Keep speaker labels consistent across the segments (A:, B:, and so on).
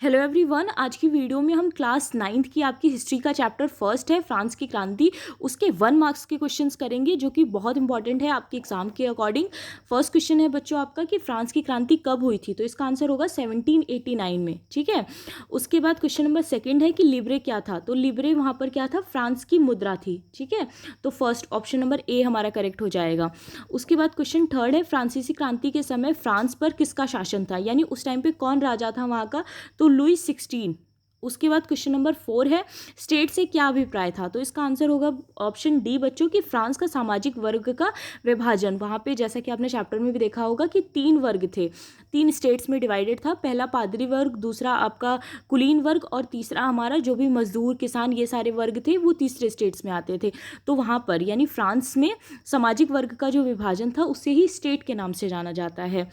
A: Hello everyone, आज की video में हम क्लास 9th की आपकी हिस्ट्री का चैप्टर फर्स्ट है फ्रांस की क्रांति, उसके 1 मार्क्स के क्वेश्चंस करेंगे जो कि बहुत इंपॉर्टेंट है आपके एग्जाम के अकॉर्डिंग। फर्स्ट क्वेश्चन है बच्चों आपका कि फ्रांस की क्रांति कब हुई थी, तो इसका आंसर होगा 1789 में। ठीक है, उसके बाद क्वेश्चन नंबर सेकेंड है कि लिब्रे क्या था, तो लिब्रे वहाँ पर क्या था, फ्रांस की मुद्रा थी। ठीक है, तो फर्स्ट ऑप्शन नंबर ए हमारा करेक्ट हो जाएगा। उसके बाद क्वेश्चन थर्ड है फ्रांसीसी क्रांति के समय फ्रांस पर किसका शासन था, यानी उस टाइम पे कौन राजा था वहाँ का, तो लुई 16। उसके बाद क्वेश्चन नंबर 4 है स्टेट से क्या अभिप्राय था, तो इसका आंसर होगा ऑप्शन डी बच्चों कि फ्रांस का सामाजिक वर्ग का विभाजन। वहाँ पे जैसा कि आपने चैप्टर में भी देखा होगा कि 3 वर्ग थे, 3 स्टेट्स में डिवाइडेड था। पहला पादरी वर्ग, दूसरा आपका कुलीन वर्ग और तीसरा हमारा जो भी मजदूर किसान ये सारे वर्ग थे वो तीसरे स्टेट्स में आते थे। तो वहाँ पर यानी फ्रांस में सामाजिक वर्ग का जो विभाजन था उससे ही स्टेट के नाम से जाना जाता है।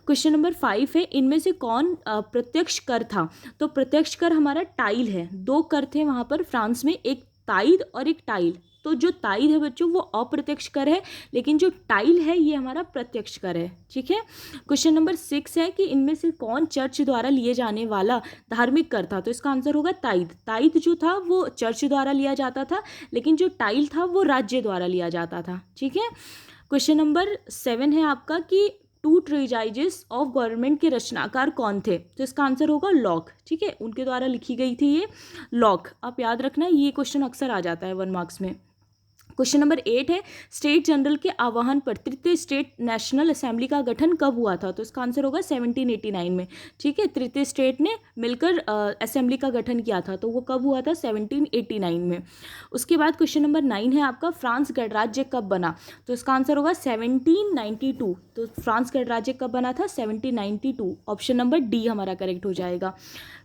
A: क्वेश्चन नंबर 5 है इनमें से कौन प्रत्यक्ष कर था, तो प्रत्यक्ष कर हमारा टाइल है। 2 कर थे वहाँ पर फ्रांस में, एक ताइद और एक टाइल। तो जो ताइद है बच्चों वो अप्रत्यक्ष कर है, लेकिन जो टाइल है ये हमारा प्रत्यक्ष कर है। ठीक है, क्वेश्चन नंबर 6 है कि इनमें से कौन चर्च द्वारा लिए जाने वाला धार्मिक कर था, तो इसका आंसर होगा ताइद। ताइद जो था वो चर्च द्वारा लिया जाता था, लेकिन जो टाइल था वो राज्य द्वारा लिया जाता था। ठीक है, क्वेश्चन नंबर 7 है आपका कि 2 ट्रेजाइजेस ऑफ गवर्नमेंट के रचनाकार कौन थे, तो इसका आंसर होगा लॉक। ठीक है, उनके द्वारा लिखी गई थी ये लॉक। आप याद रखना ये क्वेश्चन अक्सर आ जाता है 1 मार्क्स में। क्वेश्चन नंबर 8 है स्टेट जनरल के आह्वान पर तृतीय स्टेट नेशनल असेंबली का गठन कब हुआ था, तो इसका आंसर होगा 1789 में। ठीक है, तृतीय स्टेट ने मिलकर असेंबली का गठन किया था, तो वो कब हुआ था, 1789 में। उसके बाद क्वेश्चन नंबर 9 है आपका फ्रांस गणराज्य कब बना, तो इसका आंसर होगा 1792। तो फ्रांस गणराज्य कब बना था, 1792। ऑप्शन नंबर डी हमारा करेक्ट हो जाएगा।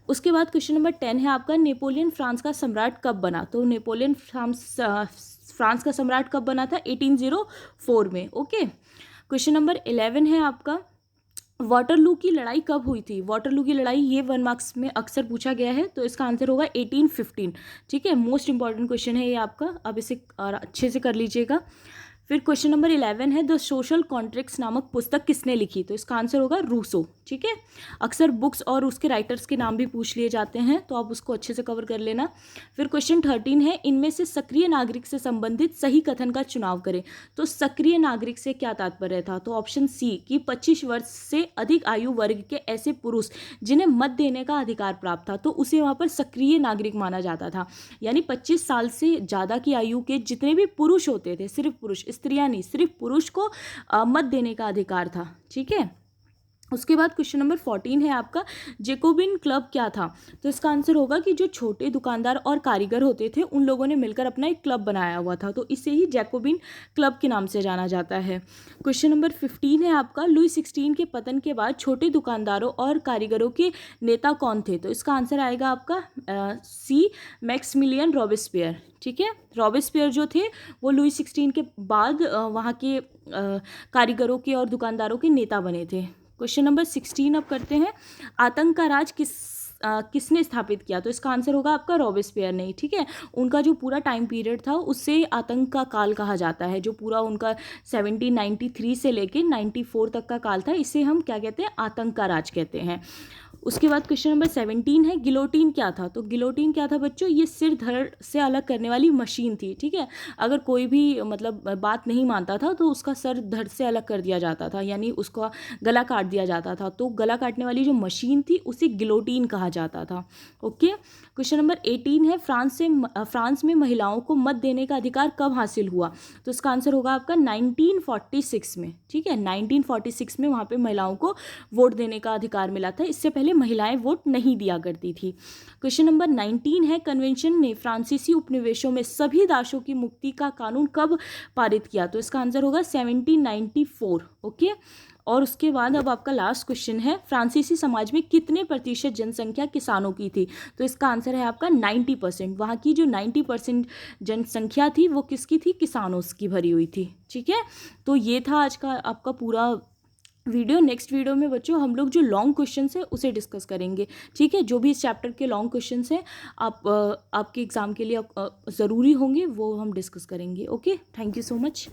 A: उसके बाद क्वेश्चन नंबर 10 है आपका नेपोलियन फ्रांस का सम्राट कब बना, तो नेपोलियन फ्रांस का सम्राट कब बना था, 1804 में। ओके, क्वेश्चन नंबर 11 है आपका वाटरलू की लड़ाई कब हुई थी। वाटरलू की लड़ाई ये 1 मार्क्स में अक्सर पूछा गया है, तो इसका आंसर होगा 1815। ठीक है, मोस्ट इंपॉर्टेंट क्वेश्चन है ये आपका, अब इसे अच्छे से कर लीजिएगा। फिर क्वेश्चन नंबर 11 है द सोशल कॉन्ट्रैक्ट्स नामक पुस्तक किसने लिखी, तो इसका आंसर होगा रूसो। ठीक है, अक्सर बुक्स और उसके राइटर्स के नाम भी पूछ लिए जाते हैं, तो आप उसको अच्छे से कवर कर लेना। फिर क्वेश्चन 13 है इनमें से सक्रिय नागरिक से संबंधित सही कथन का चुनाव करें, तो सक्रिय नागरिक से क्या तात्पर्य था, तो ऑप्शन सी कि 25 वर्ष से अधिक आयु वर्ग के ऐसे पुरुष जिन्हें मत देने का अधिकार प्राप्त था, तो उसे वहाँ पर सक्रिय नागरिक माना जाता था। यानी 25 साल से ज़्यादा की आयु के जितने भी पुरुष होते थे, सिर्फ पुरुष, स्त्रियां नहीं, सिर्फ पुरुष को मत देने का अधिकार था। ठीक है, उसके बाद क्वेश्चन नंबर 14 है आपका जेकोबिन क्लब क्या था, तो इसका आंसर होगा कि जो छोटे दुकानदार और कारीगर होते थे उन लोगों ने मिलकर अपना एक क्लब बनाया हुआ था, तो इसे ही जैकोबिन क्लब के नाम से जाना जाता है। क्वेश्चन नंबर 15 है आपका लुई 16 के पतन के बाद छोटे दुकानदारों और कारीगरों के नेता कौन थे, तो इसका आंसर आएगा आपका सी मैक्समिलियन रॉबेस्पियर। ठीक है, रॉबेस्पियर जो थे वो लुई 16 के बाद वहाँ के कारीगरों के और दुकानदारों के नेता बने थे। क्वेश्चन नंबर 16 अब करते हैं आतंक का राज किसने स्थापित किया, तो इसका आंसर होगा आपका रॉबेस्पियर ने। ठीक है, उनका जो पूरा टाइम पीरियड था उससे आतंक का काल कहा जाता है, जो पूरा उनका 1793 से लेके 94 तक का काल था, इसे हम क्या कहते हैं, आतंक का राज कहते हैं। उसके बाद क्वेश्चन नंबर 17 है गिलोटिन क्या था, तो गिलोटिन क्या था बच्चों, ये सिर धड़ से अलग करने वाली मशीन थी। ठीक है, अगर कोई भी मतलब बात नहीं मानता था तो उसका सर धड़ से अलग कर दिया जाता था, यानी उसका गला काट दिया जाता था, तो गला काटने वाली जो मशीन थी उसे गिलोटिन कहा जाता था। ओके, क्वेश्चन नंबर 18 है फ्रांस में महिलाओं को मत देने का अधिकार कब हासिल हुआ, तो इसका आंसर होगा आपका 1946 में। ठीक है, 1946 में वहाँ पे महिलाओं को वोट देने का अधिकार मिला था, इससे पहले महिलाएं वोट नहीं दिया करती थी। क्वेश्चन नंबर 19 है कन्वेंशन ने फ्रांसीसी उपनिवेशों में सभी दासों की मुक्ति का कानून कब पारित किया, तो इसका आंसर होगा 1794। ओके, और उसके बाद अब आपका लास्ट क्वेश्चन है फ्रांसीसी समाज में कितने प्रतिशत जनसंख्या किसानों की थी, तो इसका आंसर है आपका 90%। वहाँ की जो 90% जनसंख्या थी वो किसकी थी, किसानों की भरी हुई थी। ठीक है, तो ये था आज का आपका पूरा वीडियो। नेक्स्ट वीडियो में बच्चों हम लोग जो लॉन्ग क्वेश्चंस है उसे डिस्कस करेंगे। ठीक है, जो भी इस चैप्टर के लॉन्ग क्वेश्चंस हैं आपके एग्ज़ाम के लिए ज़रूरी होंगे वो हम डिस्कस करेंगे। Okay, thank you so much.